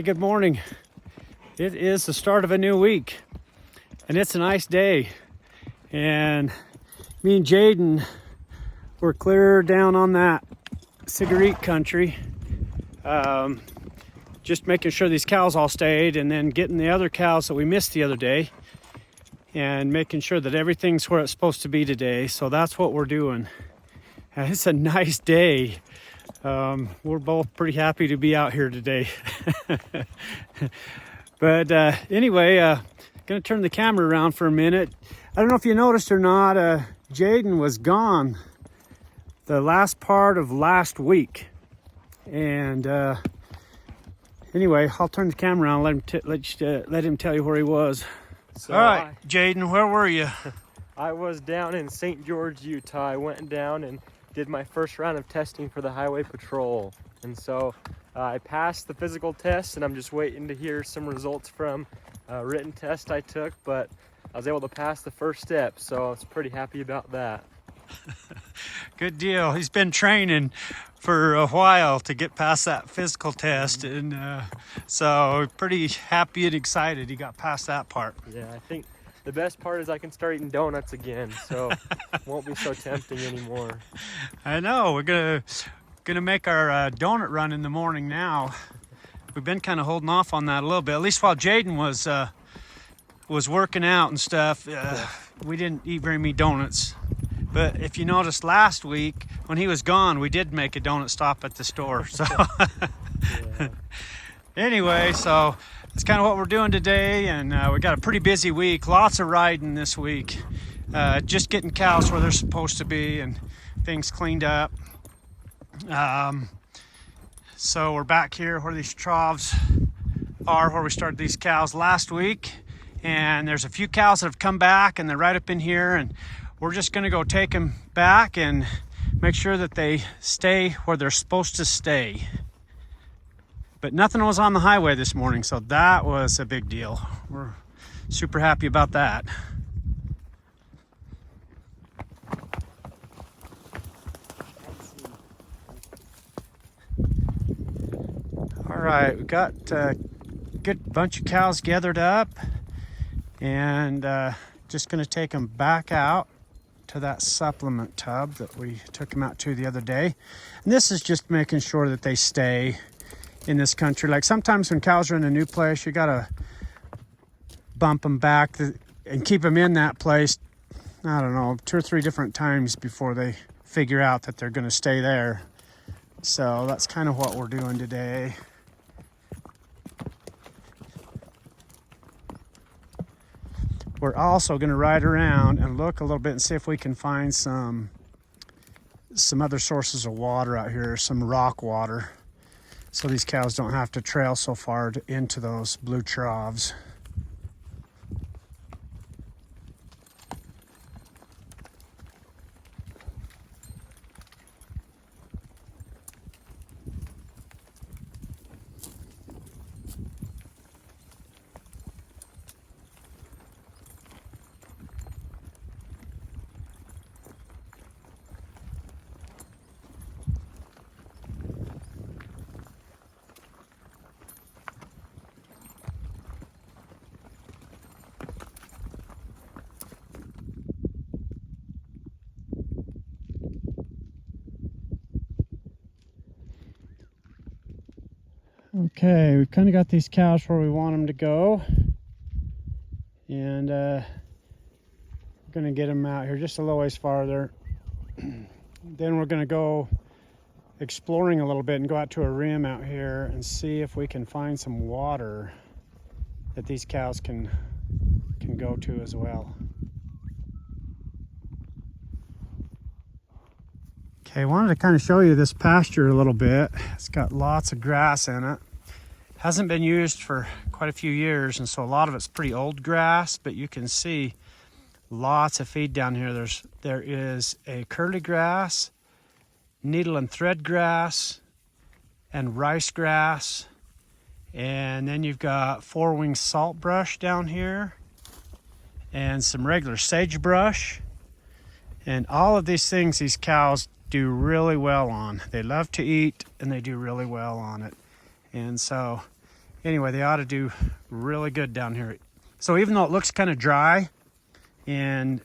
good morning. It is the start of a new week, and it's a nice day. And me and Jaden were clear down on that cigarette country, just making sure these cows all stayed, and then getting the other cows that we missed the other day, and making sure that everything's where it's supposed to be today. So that's what we're doing. It's a nice day. We're both pretty happy to be out here today. But anyway, gonna turn the camera around for a minute. I don't know if you noticed or not, Jaden was gone the last part of last week. And anyway, I'll turn the camera around and let him tell you where he was. So all right, Jaden, where were you? I was down in St. George, Utah. I went down and did my first round of testing for the highway patrol. And so I passed the physical test, and I'm just waiting to hear some results from a written test I took, but I was able to pass the first step, so I was pretty happy about that. Good deal. He's been training for a while to get past that physical test, and so pretty happy and excited he got past that part. Yeah, I think the best part is I can start eating donuts again, so it won't be so tempting anymore. I know. We're gonna make our donut run in the morning now. We've been kind of holding off on that a little bit, at least while Jaden was working out and stuff. We didn't eat very many donuts. But if you noticed last week, when he was gone, we did make a donut stop at the store. So Yeah. Anyway, so that's kind of what we're doing today. And we got a pretty busy week. Lots of riding this week. Just getting cows where they're supposed to be and things cleaned up. So we're back here where these troughs are, where we started these cows last week. And there's a few cows that have come back, and they're right up in here. And we're just going to go take them back and make sure that they stay where they're supposed to stay. But nothing was on the highway this morning, so that was a big deal. We're super happy about that. All right, we got a good bunch of cows gathered up, and just going to take them back out to that supplement tub that we took them out to the other day. And this is just making sure that they stay in this country. Like sometimes when cows are in a new place, you gotta bump them back and keep them in that place, I don't know, 2 or 3 different times before they figure out that they're gonna stay there. So that's kind of what we're doing today. We're also going to ride around and look a little bit and see if we can find some other sources of water out here, some rock water, so these cows don't have to trail so far into those blue troughs. Okay, we've kind of got these cows where we want them to go, and we're going to get them out here just a little ways farther. Then we're going to go exploring a little bit and go out to a rim out here and see if we can find some water that these cows can go to as well. Okay, I wanted to kind of show you this pasture a little bit. It's got lots of grass in it. Hasn't been used for quite a few years, and so a lot of it's pretty old grass, but you can see lots of feed down here. There is a curly grass, needle and thread grass, and rice grass, and then you've got 4-wing saltbrush down here, and some regular sagebrush, and all of these things these cows do really well on. They love to eat, and they do really well on it. And so Anyway, they ought to do really good down here. So even though it looks kind of dry, and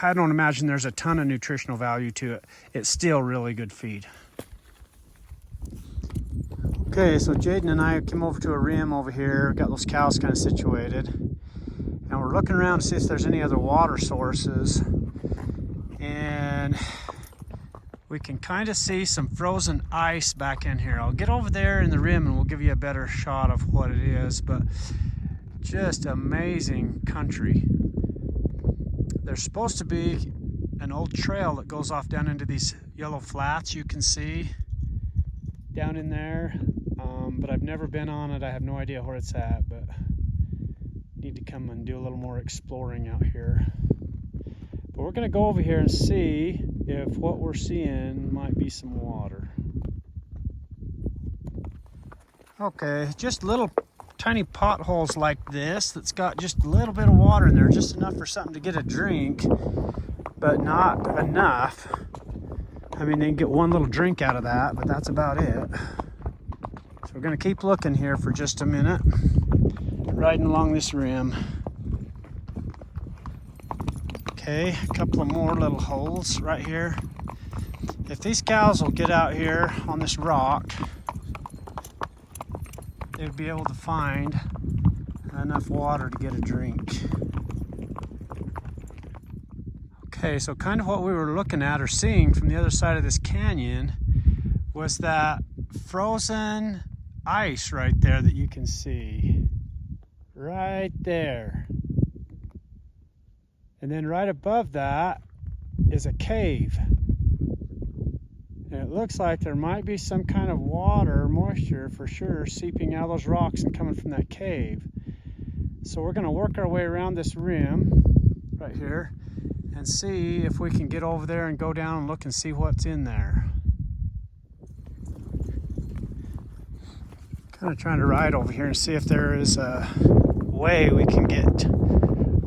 I don't imagine there's a ton of nutritional value to it, it's still really good feed. Okay, so Jaden and I came over to a rim over here, got those cows kind of situated, and we're looking around to see if there's any other water sources. And we can kind of see some frozen ice back in here. I'll get over there in the rim and we'll give you a better shot of what it is, but just amazing country. There's supposed to be an old trail that goes off down into these yellow flats you can see down in there, but I've never been on it. I have no idea where it's at, but need to come and do a little more exploring out here. But we're going to go over here and see if what we're seeing might be some water. Okay, just little tiny potholes like this that's got just a little bit of water in there, just enough for something to get a drink, but not enough. I mean, they can get one little drink out of that, but that's about it. So we're going to keep looking here for just a minute, riding along this rim. Okay, a couple of more little holes right here. If these cows will get out here on this rock, they'd be able to find enough water to get a drink. Okay, so kind of what we were looking at or seeing from the other side of this canyon was that frozen ice right there that you can see. Right there. And then right above that is a cave. And it looks like there might be some kind of water, moisture for sure, seeping out of those rocks and coming from that cave. So we're going to work our way around this rim right here and see if we can get over there and go down and look and see what's in there. Kind of trying to ride over here and see if there is a way we can get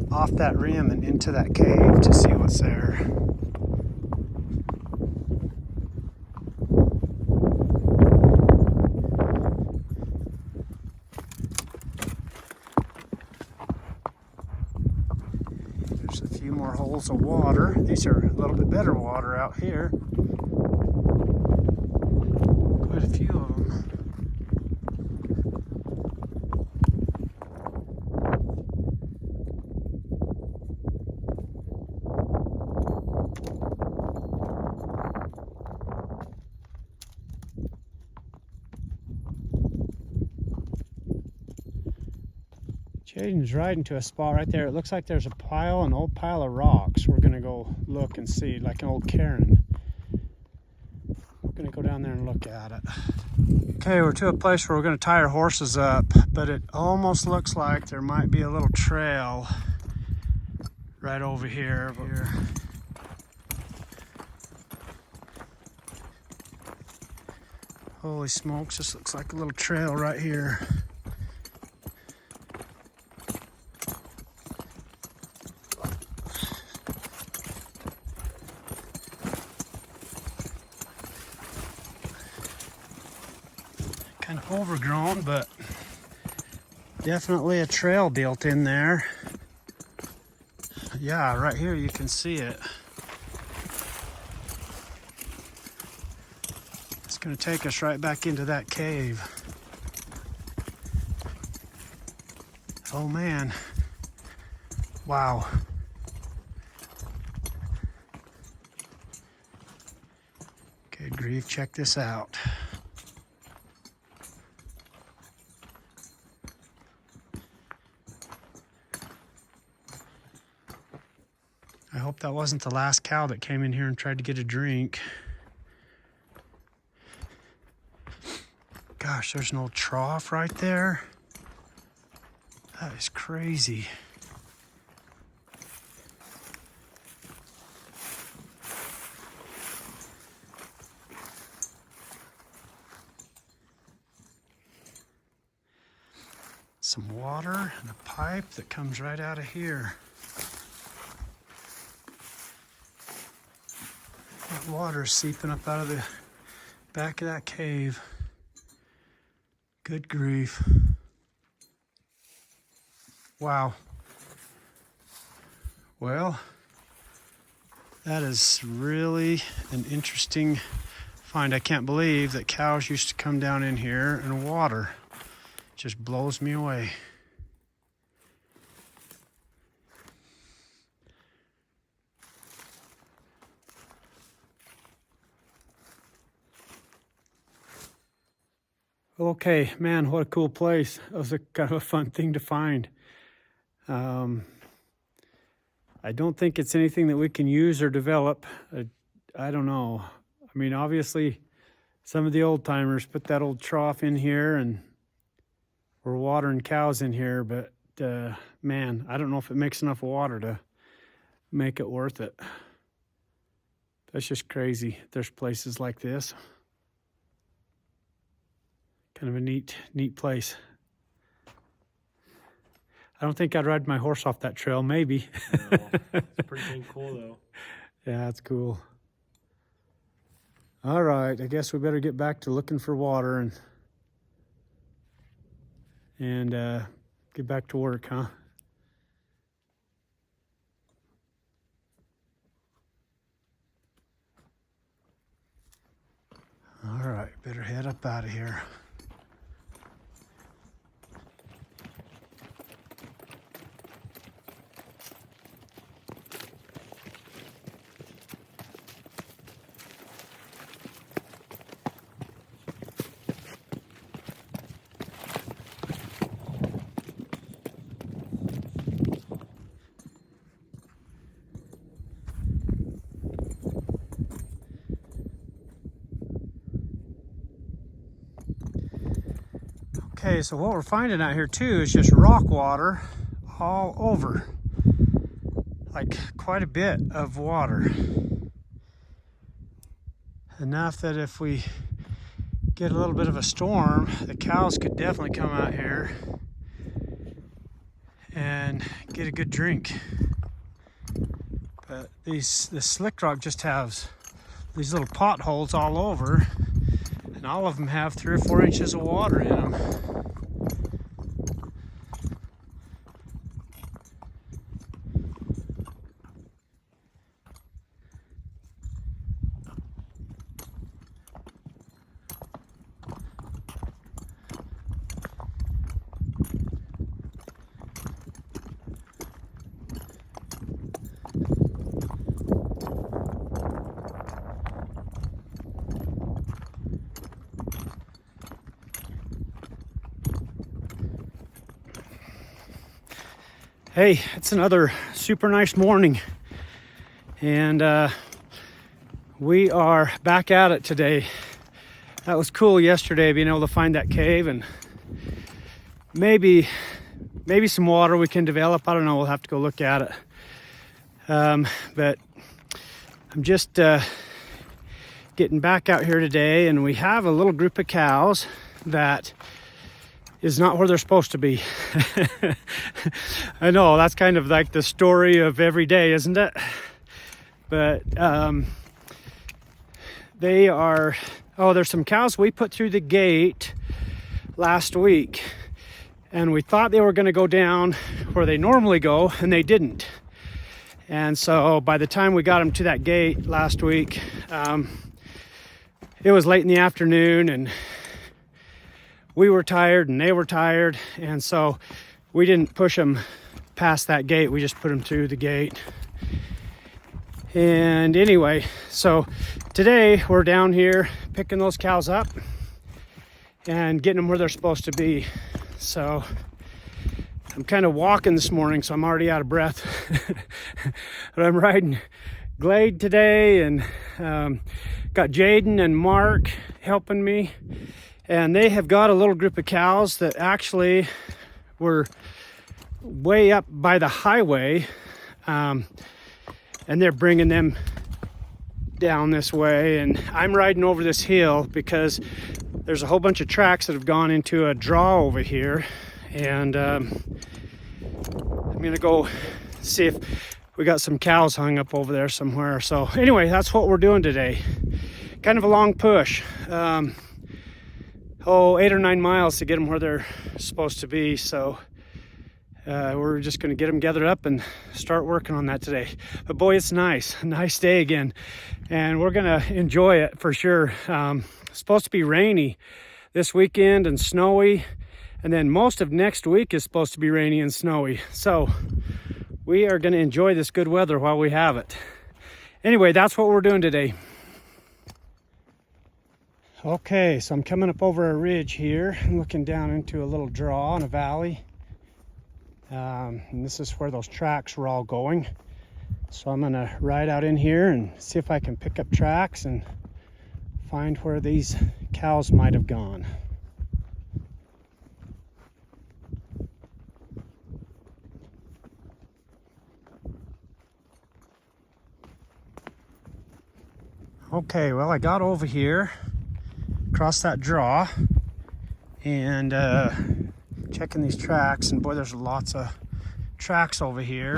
off that rim and into that cave to see what's there. There's a few more holes of water. These are a little bit better water out here. Quite a few of them. Jaden's riding to a spot right there. It looks like there's an old pile of rocks. We're gonna go look and see, like an old cairn. We're gonna go down there and look at it. Okay, we're to a place where we're gonna tie our horses up, but it almost looks like there might be a little trail right over here. Holy smokes, this looks like a little trail right here. Kind of overgrown, but definitely a trail built in there. Yeah, right here you can see it. It's going to take us right back into that cave. Oh man. Wow. Good grief, check this out. I hope that wasn't the last cow that came in here and tried to get a drink. Gosh, there's an old trough right there. That is crazy. Some water and a pipe that comes right out of here. That water is seeping up out of the back of that cave. Good grief. Wow. Well, that is really an interesting find. I can't believe that cows used to come down in here and water. It just blows me away. Okay, man, what a cool place. That was a kind of a fun thing to find. I don't think it's anything that we can use or develop. I don't know. I mean, obviously, some of the old timers put that old trough in here and we're watering cows in here, but man, I don't know if it makes enough water to make it worth it. That's just crazy. There's places like this. Kind of a neat place. I don't think I'd ride my horse off that trail, maybe. No, it's pretty dang cool though. Yeah, that's cool. All right, I guess we better get back to looking for water and get back to work, huh? All right, better head up out of here. Okay, so what we're finding out here too is just rock water all over. Like quite a bit of water. Enough that if we get a little bit of a storm, the cows could definitely come out here and get a good drink. But this slick rock just has these little potholes all over, and all of them have 3 or 4 inches of water in them. Hey, it's another super nice morning, and we are back at it today. That was cool yesterday, being able to find that cave and maybe some water we can develop. I don't know, we'll have to go look at it. But I'm just getting back out here today, and we have a little group of cows that is not where they're supposed to be. I know, that's kind of like the story of every day, isn't it? But they are, there's some cows we put through the gate last week, and we thought they were going to go down where they normally go, and they didn't. And so by the time we got them to that gate last week, it was late in the afternoon, and we were tired and they were tired, and so we didn't push them past that gate. We just put them through the gate. And anyway, so today we're down here picking those cows up and getting them where they're supposed to be. So I'm kind of walking this morning, so I'm already out of breath. But I'm riding Glade today, and got Jaden and Mark helping me. And they have got a little group of cows that actually were way up by the highway, and they're bringing them down this way. And I'm riding over this hill because there's a whole bunch of tracks that have gone into a draw over here. And I'm gonna go see if we got some cows hung up over there somewhere. So anyway, that's what we're doing today. Kind of a long push. 8 or 9 miles to get them where they're supposed to be. So we're just going to get them gathered up and start working on that today. But boy, it's nice, a nice day again, and we're going to enjoy it for sure. It's supposed to be rainy this weekend and snowy, and then most of next week is supposed to be rainy and snowy. So we are going to enjoy this good weather while we have it. Anyway, that's what we're doing today. Okay, so I'm coming up over a ridge here. I'm looking down into a little draw in a valley. And this is where those tracks were all going. So I'm gonna ride out in here and see if I can pick up tracks and find where these cows might have gone. Okay, well, I got over here across that draw and checking these tracks, and boy, there's lots of tracks over here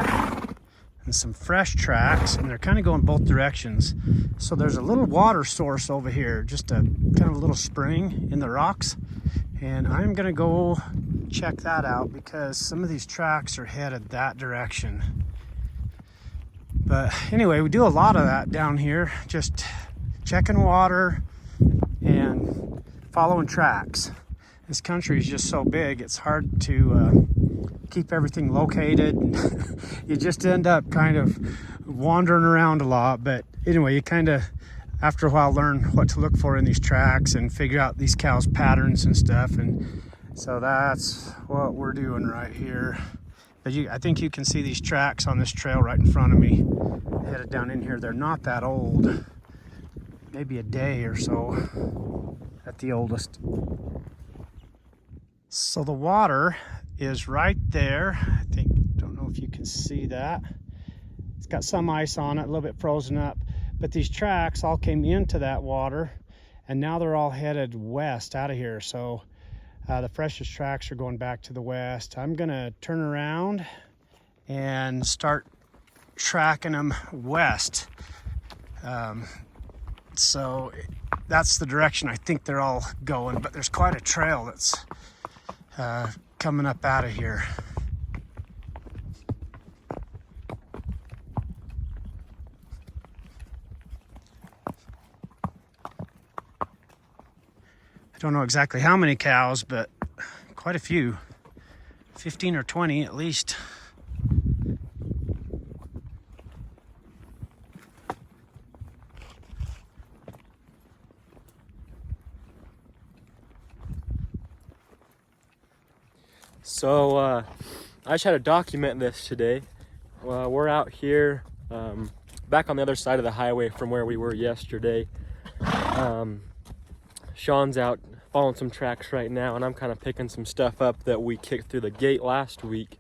and some fresh tracks, and they're kind of going both directions. So there's a little water source over here, just a kind of a little spring in the rocks, and I'm gonna go check that out because some of these tracks are headed that direction. But anyway, we do a lot of that down here, just checking water and following tracks. This country is just so big, it's hard to keep everything located. You just end up kind of wandering around a lot. But anyway, you kind of, after a while, learn what to look for in these tracks and figure out these cows' patterns and stuff. And so that's what we're doing right here. But I think you can see these tracks on this trail right in front of me, headed down in here. They're not that old, maybe a day or so at the oldest. So the water is right there. Don't know if you can see that. It's got some ice on it, a little bit frozen up, but these tracks all came into that water and now they're all headed west out of here. So the freshest tracks are going back to the west. I'm gonna turn around and start tracking them west. So that's the direction I think they're all going, but there's quite a trail that's coming up out of here. I don't know exactly how many cows, but quite a few, 15 or 20 at least. So I just had to document this today. We're out here back on the other side of the highway from where we were yesterday. Sean's out following some tracks right now, and I'm kind of picking some stuff up that we kicked through the gate last week.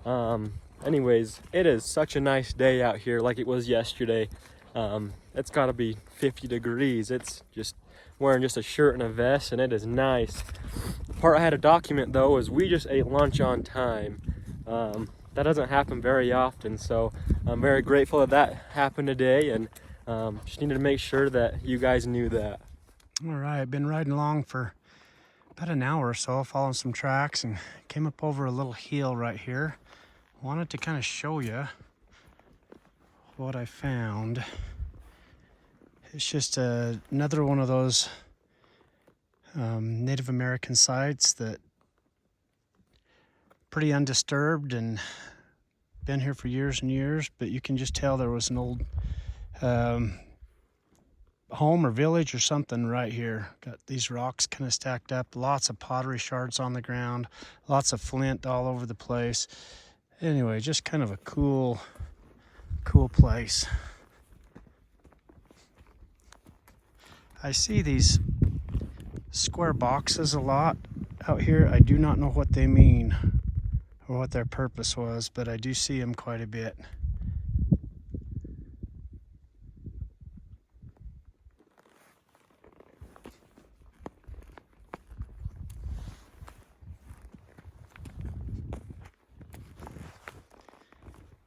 Anyways, it is such a nice day out here like it was yesterday. It's got to be 50 degrees. It's just wearing just a shirt and a vest, and it is nice. The part I had to document though is we just ate lunch on time. That doesn't happen very often, so I'm very grateful that happened today, and just needed to make sure that you guys knew that. All right, I've been riding along for about an hour or so, following some tracks, and came up over a little hill right here. Wanted to kind of show you what I found. It's just another one of those Native American sites that pretty undisturbed and been here for years and years, but you can just tell there was an old home or village or something right here. Got these rocks kind of stacked up, lots of pottery shards on the ground, lots of flint all over the place. Anyway, just kind of a cool place. I see these square boxes a lot out here. I do not know what they mean or what their purpose was, but I do see them quite a bit.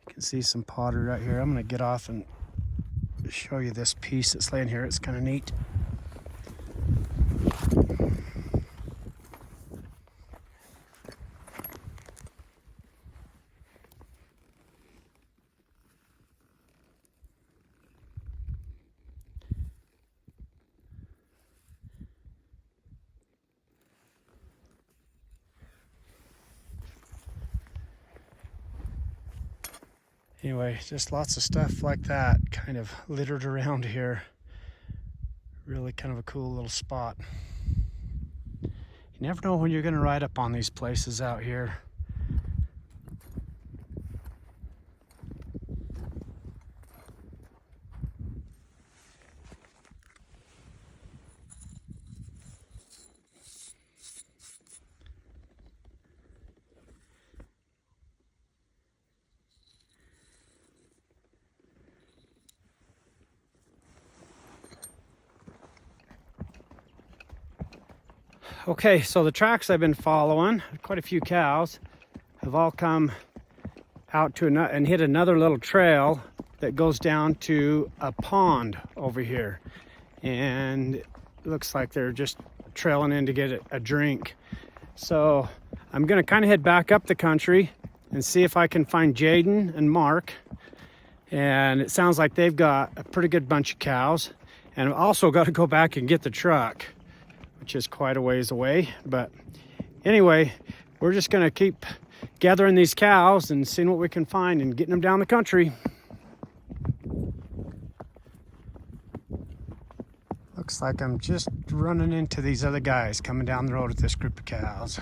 You can see some pottery right here. I'm going to get off and show you this piece that's laying here. It's kind of neat. Anyway, just lots of stuff like that kind of littered around here. Really kind of a cool little spot. You never know when you're going to ride up on these places out here. Okay, so the tracks I've been following, quite a few cows, have all come out to and hit another little trail that goes down to a pond over here. And it looks like they're just trailing in to get a drink. So I'm gonna kind of head back up the country and see if I can find Jaden and Mark. And it sounds like they've got a pretty good bunch of cows. And I've also got to go back and get the truck, which is quite a ways away. But anyway, we're just gonna keep gathering these cows and seeing what we can find and getting them down the country. Looks like I'm just running into these other guys coming down the road with this group of cows.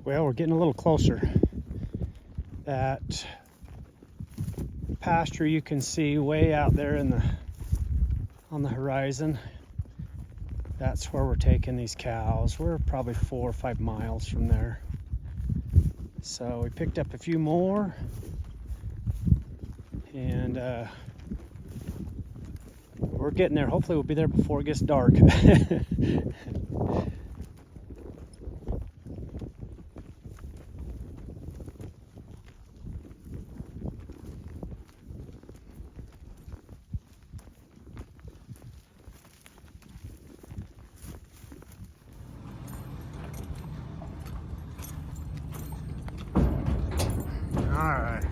Well, we're getting a little closer. That pasture you can see way out there on the horizon. That's where we're taking these cows. We're probably 4 or 5 miles from there. So we picked up a few more, and we're getting there. Hopefully we'll be there before it gets dark. Alright,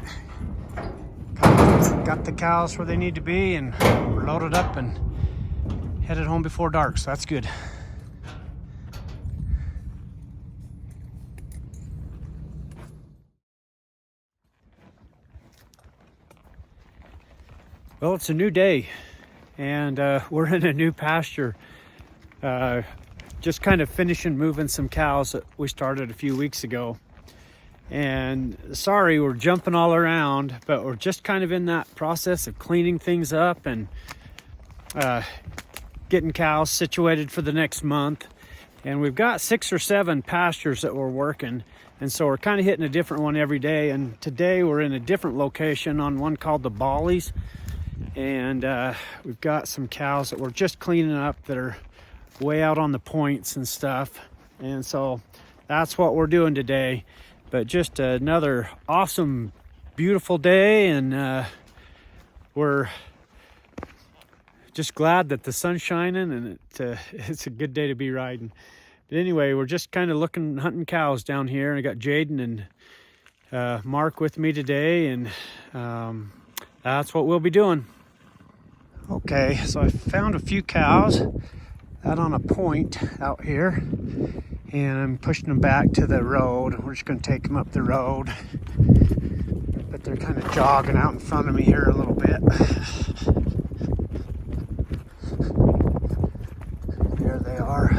got the cows where they need to be, and we're loaded up and headed home before dark, so that's good. Well, it's a new day, and we're in a new pasture. Just kind of finishing moving some cows that we started a few weeks ago. And sorry, we're jumping all around, but we're just kind of in that process of cleaning things up and getting cows situated for the next month. And we've got 6 or 7 pastures that we're working, and so we're kind of hitting a different one every day. And today we're in a different location on one called the Bollies, and we've got some cows that we're just cleaning up that are way out on the points and stuff. And so that's what we're doing today. But just another awesome, beautiful day, and we're just glad that the sun's shining, and it's a good day to be riding. But anyway, we're just kind of hunting cows down here. I got Jaden and Mark with me today, and that's what we'll be doing. Okay, so I found a few cows out on a point out here, and I'm pushing them back to the road. We're just going to take them up the road, but they're kind of jogging out in front of me here a little bit. There they are.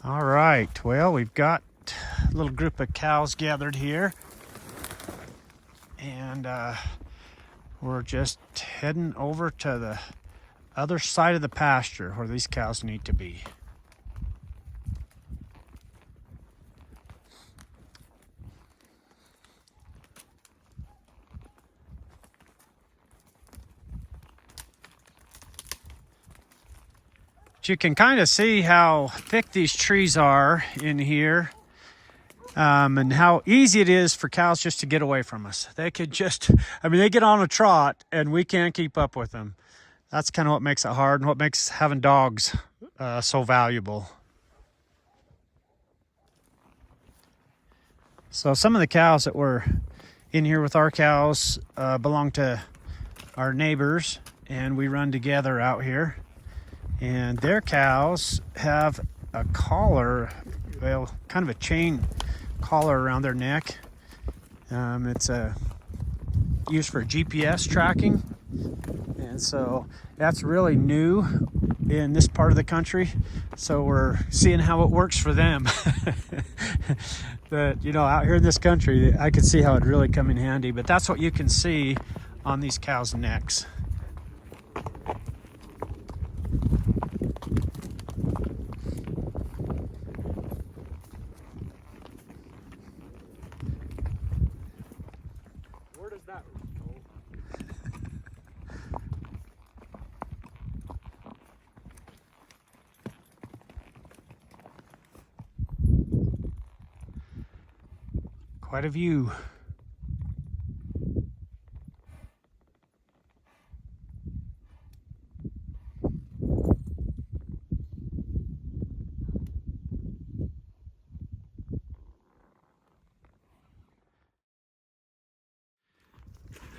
All right, well, we've got a little group of cows gathered here, and we're just heading over to the other side of the pasture where these cows need to be. But you can kind of see how thick these trees are in here. And how easy it is for cows just to get away from us. They could just, I mean, they get on a trot and we can't keep up with them. That's kind of what makes it hard and what makes having dogs so valuable. So some of the cows that were in here with our cows belong to our neighbors, and we run together out here. And their cows have a collar, well, kind of a chain collar around their neck. It's used for GPS tracking, and so that's really new in this part of the country. So we're seeing how it works for them. But you know, out here in this country, I could see how it'd really come in handy. But that's what you can see on these cows' necks. Quite a view.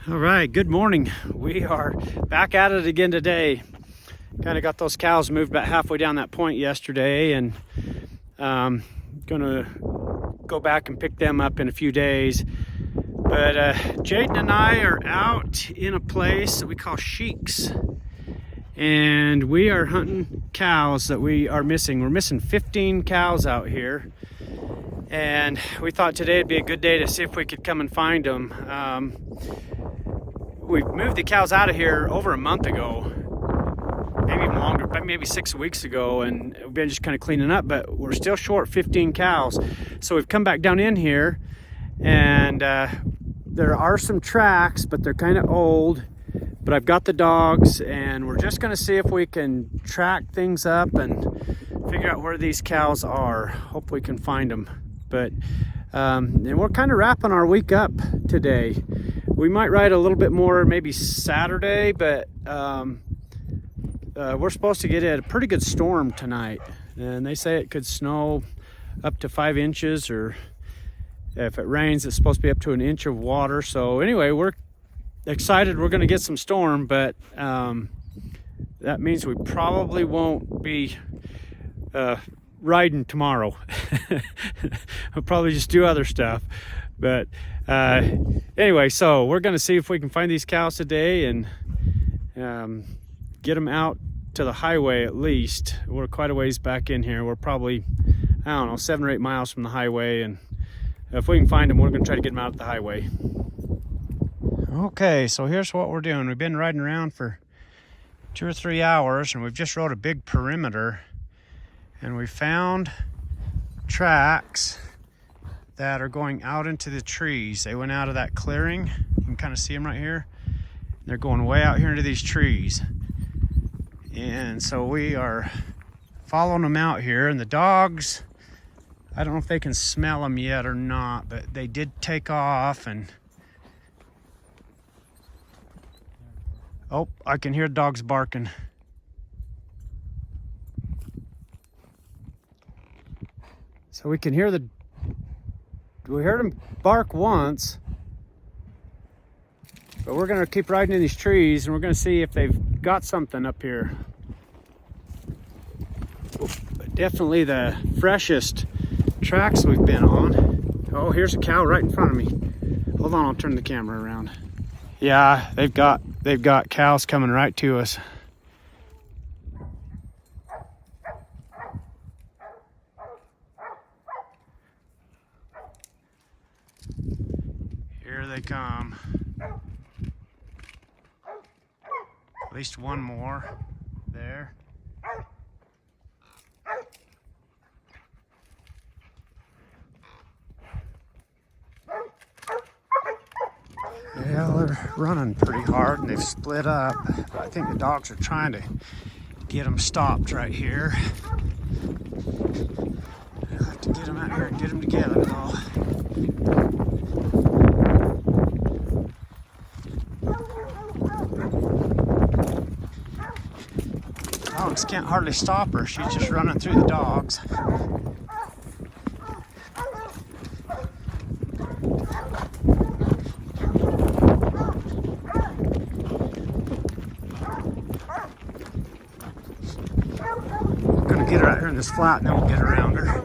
All right, good morning. We are back at it again today. Kind of got those cows moved about halfway down that point yesterday, and gonna go back and pick them up in a few days. But Jaden and I are out in a place that we call Sheiks, and we are hunting cows that we are missing. We're missing 15 cows out here, and we thought today would be a good day to see if we could come and find them. We moved the cows out of here over a month ago, maybe even longer, maybe 6 weeks ago, and we've been just kind of cleaning up, but we're still short 15 cows. So we've come back down in here, and there are some tracks, but they're kind of old. But I've got the dogs, and we're just gonna see if we can track things up and figure out where these cows are. Hope we can find them. But and we're kind of wrapping our week up today. We might ride a little bit more maybe Saturday, but we're supposed to get a pretty good storm tonight, and they say it could snow up to 5 inches, or if it rains, it's supposed to be up to an inch of water. So anyway, we're excited we're going to get some storm, but that means we probably won't be riding tomorrow. We'll probably just do other stuff. But anyway, so we're going to see if we can find these cows today and get them out to the highway at least. We're quite a ways back in here. We're probably, I don't know, 7 or 8 miles from the highway, and if we can find them, we're going to try to get them out at the highway. Okay, so here's what we're doing. We've been riding around for 2 or 3 hours, and we've just rode a big perimeter, and we found tracks that are going out into the trees. They went out of that clearing. You can kind of see them right here. They're going way out here into these trees. And so we are following them out here, and the dogs, I don't know if they can smell them yet or not, but they did take off. And oh, I can hear dogs barking. So we can hear we heard them bark once, but we're gonna keep riding in these trees, and we're gonna see if they've got something up here. Definitely the freshest tracks we've been on. Oh, here's a cow right in front of me. Hold on, I'll turn the camera around. Yeah, they've got cows coming right to us. Here they come. At least one more there. Yeah, they're running pretty hard and they've split up. But I think the dogs are trying to get them stopped right here. I'll have to get them out here and get them together though. Dogs can't hardly stop her. She's just running through the dogs. We're gonna get her out here in this flat and then we'll get around her.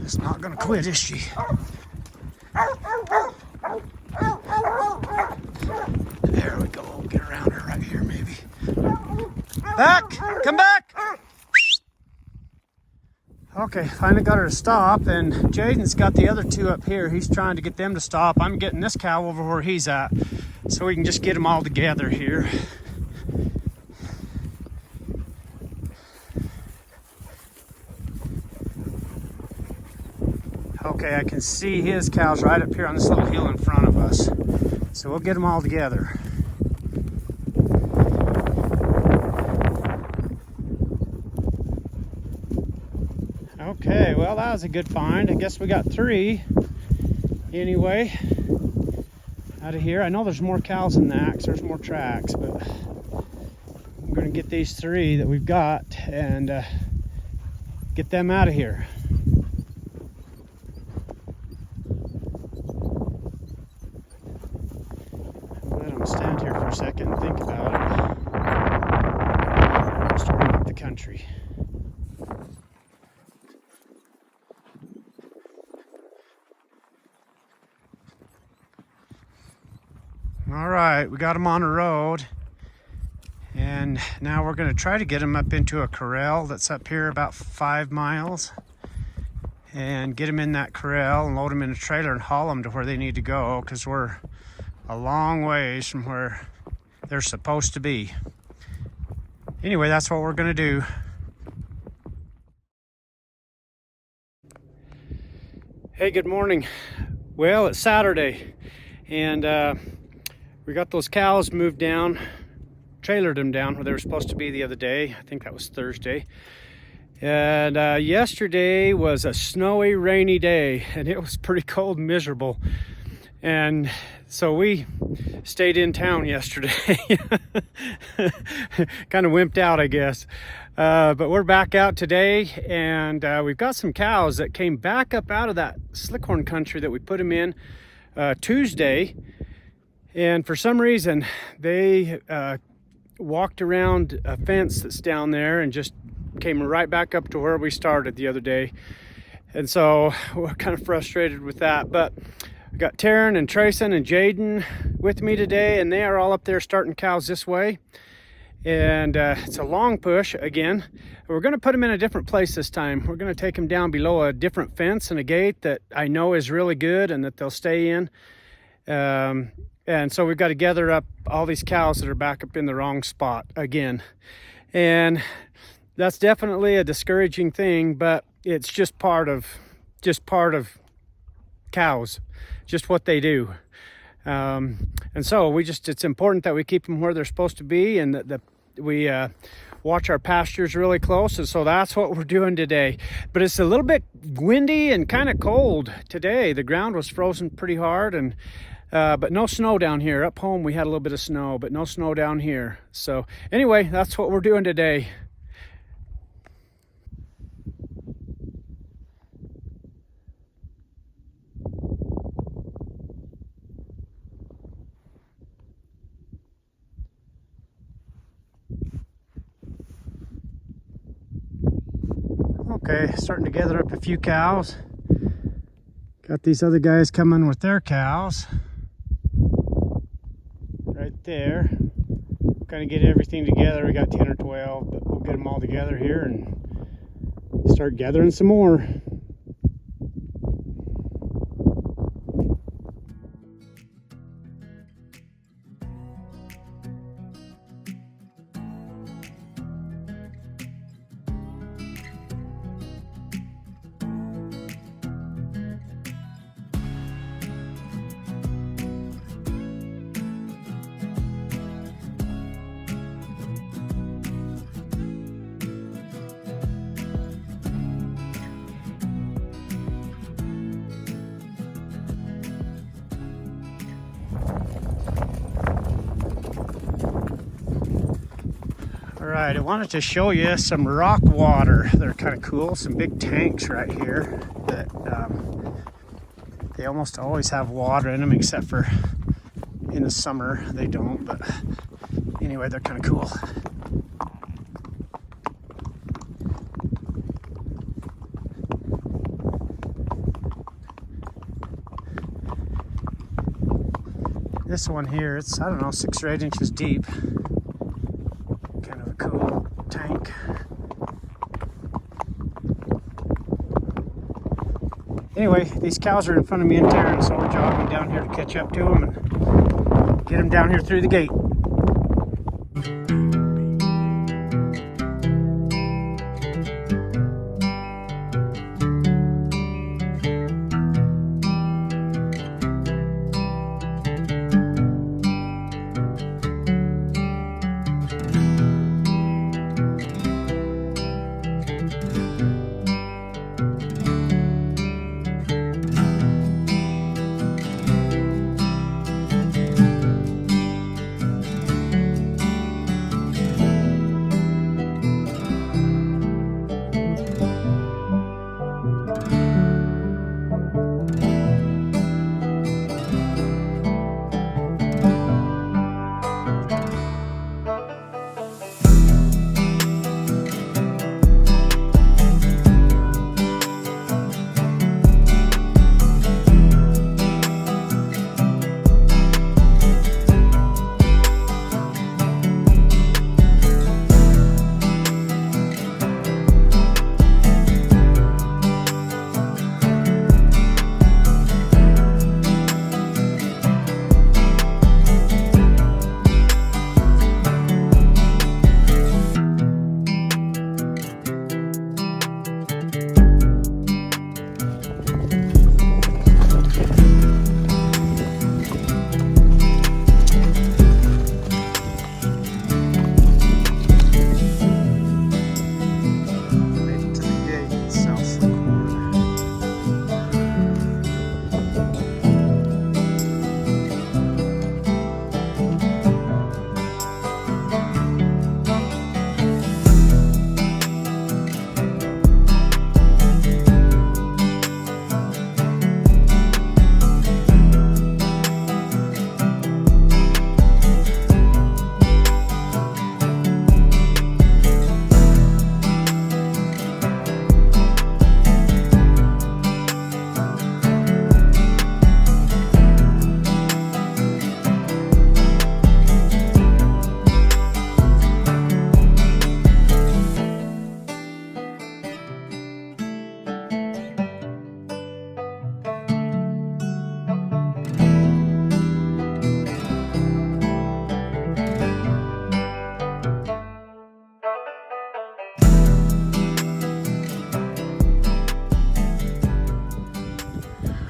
It's not gonna quit, is she? There we go. We'll get around her right here, maybe. Back! Come back! Okay, finally got her to stop, and Jaden's got the other two up here. He's trying to get them to stop. I'm getting this cow over where he's at, so we can just get them all together here. Okay, I can see his cows right up here on this little hill in front of us. So we'll get them all together. Okay, well, that was a good find. I guess we got 3 anyway out of here. I know there's more cows than that because there's more tracks, but I'm going to get these 3 that we've got and get them out of here. Let them stand here for a second and think about it. Starting up the country. All right, we got them on the road, and now we're going to try to get them up into a corral that's up here about 5 miles, and get them in that corral and load them in a trailer and haul them to where they need to go, because we're a long ways from where they're supposed to be. Anyway, that's what we're going to do. Hey, good morning. Well, it's Saturday, and we got those cows moved down, trailered them down where they were supposed to be the other day. I think that was Thursday. And yesterday was a snowy, rainy day, and it was pretty cold and miserable. And so we stayed in town yesterday. Kind of wimped out, I guess. But we're back out today, and we've got some cows that came back up out of that slickhorn country that we put them in Tuesday. And for some reason, they walked around a fence that's down there and just came right back up to where we started the other day. And so we're kind of frustrated with that. But we got Taryn and Trayson and Jaden with me today, and they are all up there starting cows this way. And it's a long push again. We're going to put them in a different place this time. We're going to take them down below a different fence and a gate that I know is really good and that they'll stay in. And so we've got to gather up all these cows that are back up in the wrong spot again. And that's definitely a discouraging thing, but it's just part of cows, just what they do. And so it's important that we keep them where they're supposed to be, and that we watch our pastures really close. And so that's what we're doing today. But it's a little bit windy and kind of cold today. The ground was frozen pretty hard, and but no snow down here. Up home we had a little bit of snow, but no snow down here. So anyway, that's what we're doing today. Okay, starting to gather up a few cows. Got these other guys coming with their cows. Right there. gonna get everything together. We got 10 or 12, but we'll get them all together here and start gathering some more. Alright, I wanted to show you some rock water. They're kind of cool, some big tanks right here that they almost always have water in them, except for in the summer they don't, but anyway, they're kind of cool. This one here, it's, I don't know, 6 or 8 inches deep. Kind of a cool tank. Anyway, these cows are in front of me in Tarrant, so we're jogging down here to catch up to them and get them down here through the gate.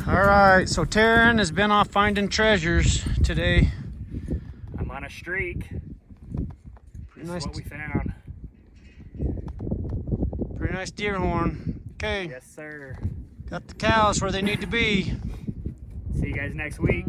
Alright, so Taryn has been off finding treasures today. I'm on a streak. Pretty This nice. is what we found. Pretty nice deer horn. Okay, Yes, sir. got the cows where they need to be. See you guys next week.